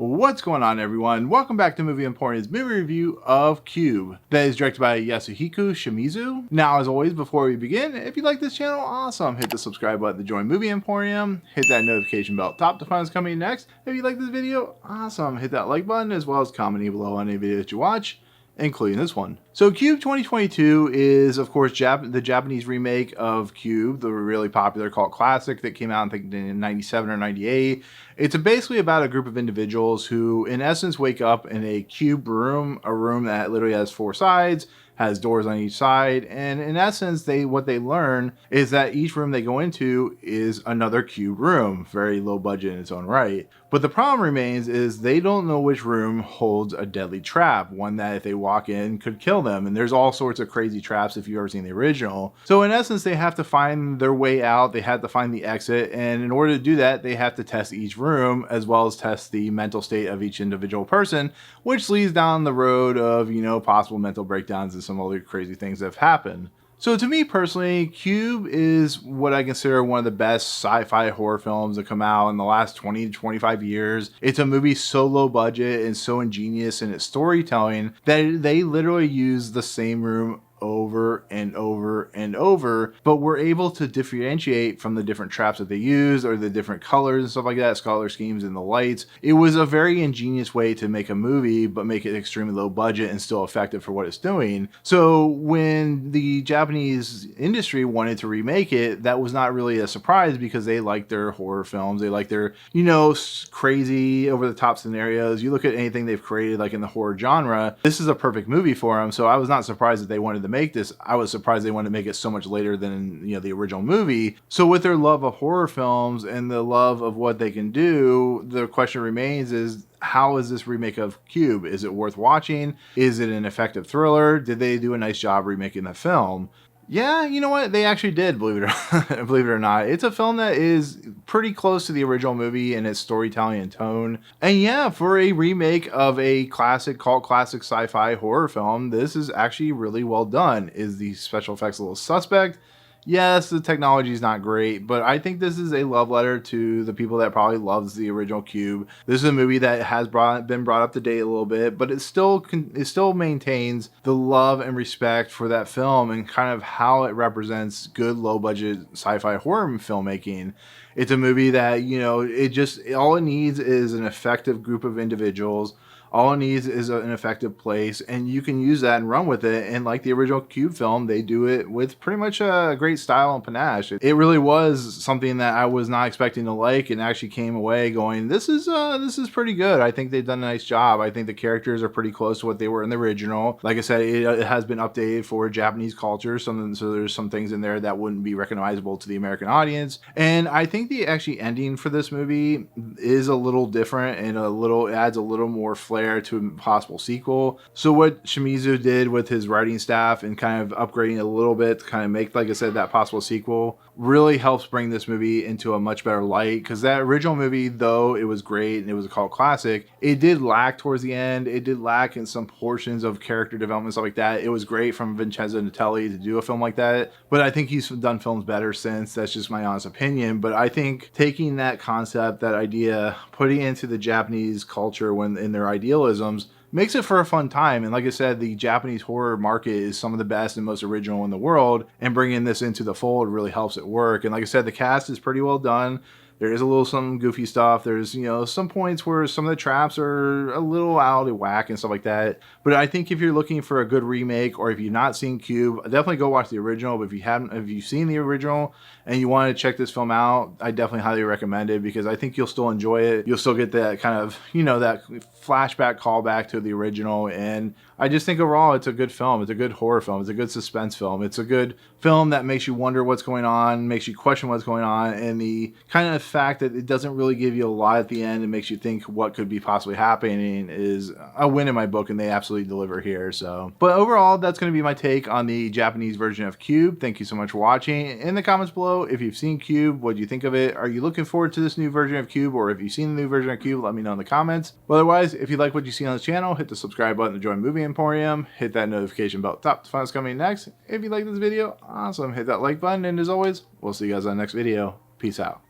What's going on, everyone? Welcome back to Movie Emporium's movie review of Cube. That is directed by Yasuhiko Shimizu. Now, as always, before we begin, if you like this channel, awesome. Hit the subscribe button to join Movie Emporium. Hit that notification bell top to find what's coming next. If you like this video, awesome. Hit that like button as well as commenting below on any video that you watch, including this one. So Cube 2022 is, of course, the Japanese remake of Cube, the really popular cult classic that came out, I think, in 97 or 98. It's basically about a group of individuals who, in essence, wake up in a cube room, a room that literally has four sides, has doors on each side, and in essence, what they learn is that each room they go into is another cube room, very low budget in its own right. But the problem remains is they don't know which room holds a deadly trap, one that if they walk in could kill them, and there's all sorts of crazy traps if you've ever seen the original. So in essence, they have to find their way out, they have to find the exit, and in order to do that, they have to test each room as well as test the mental state of each individual person, which leads down the road of, possible mental breakdowns and some other crazy things that have happened. So to me personally, Cube is what I consider one of the best sci-fi horror films that come out in the last 20 to 25 years. It's a movie so low budget and so ingenious in its storytelling that they literally use the same room over and over and over, but we're able to differentiate from the different traps that they use or the different colors and stuff like that, color schemes and the lights. It was a very ingenious way to make a movie, but make it extremely low budget and still effective for what it's doing. So when the Japanese industry wanted to remake it, that was not really a surprise because they like their horror films. They like their, crazy over the top scenarios. You look at anything they've created like in the horror genre, this is a perfect movie for them. So I was not surprised that they wanted to make this. I was surprised they wanted to make it so much later than the original movie. So with their love of horror films and the love of what they can do, the question remains is, how is this remake of Cube? Is it worth watching? Is it an effective thriller? Did they do a nice job remaking the film? Yeah, you know what? They actually did, believe it or not. It's a film that is pretty close to the original movie in its storytelling and tone. And yeah, for a remake of a cult classic sci-fi horror film, this is actually really well done. Is the special effects a little suspect? Yes, the technology is not great, but I think this is a love letter to the people that probably loves the original Cube. This is a movie that has been brought up to date a little bit, but it still maintains the love and respect for that film and kind of how it represents good low budget sci-fi horror filmmaking. It's a movie that, all it needs is an effective group of individuals. All it needs is an effective place, and you can use that and run with it. And like the original Cube film, they do it with pretty much a great style and panache. It really was something that I was not expecting to like, and actually came away going, this is pretty good. I think they've done a nice job. I think the characters are pretty close to what they were in the original. Like I said, it has been updated for Japanese culture, so there's some things in there that wouldn't be recognizable to the American audience. And I think the actually ending for this movie is a little different and adds a little more flair to a possible sequel. So what Shimizu did with his writing staff and kind of upgrading a little bit to kind of make, like I said, that possible sequel really helps bring this movie into a much better light, because that original movie, though it was great and it was a cult classic, it did lack towards the end. It did lack in some portions of character development, stuff like that. It was great from Vincenzo Natali to do a film like that, but I think he's done films better since. That's just my honest opinion. But I think taking that concept, that idea, putting it into the Japanese culture when in their idealisms, makes it for a fun time. And like I said, the Japanese horror market is some of the best and most original in the world, and bringing this into the fold really helps it work. And like I said, the cast is pretty well done. There is a little some goofy stuff. There's, some points where some of the traps are a little out of whack and stuff like that. But I think if you're looking for a good remake, or if you've not seen Cube, definitely go watch the original. But if you've seen the original and you want to check this film out, I definitely highly recommend it, because I think you'll still enjoy it. You'll still get that kind of, that flashback callback to the original. And I just think overall it's a good film. It's a good horror film. It's a good suspense film. It's a good film that makes you wonder what's going on, makes you question what's going on, and the kind of fact that it doesn't really give you a lot at the end and makes you think what could be possibly happening is a win in my book, and they absolutely deliver here. So, but overall, that's going to be my take on the Japanese version of Cube. Thank you so much for watching. In the comments below, if you've seen Cube, what do you think of it? Are you looking forward to this new version of Cube, or if you've seen the new version of Cube, let me know in the comments. But otherwise, if you like what you see on this channel, hit the subscribe button to join Movie Emporium. Hit that notification bell top to find what's coming next. If you like this video, awesome. Hit that like button, and as always, we'll see you guys on the next video. Peace out.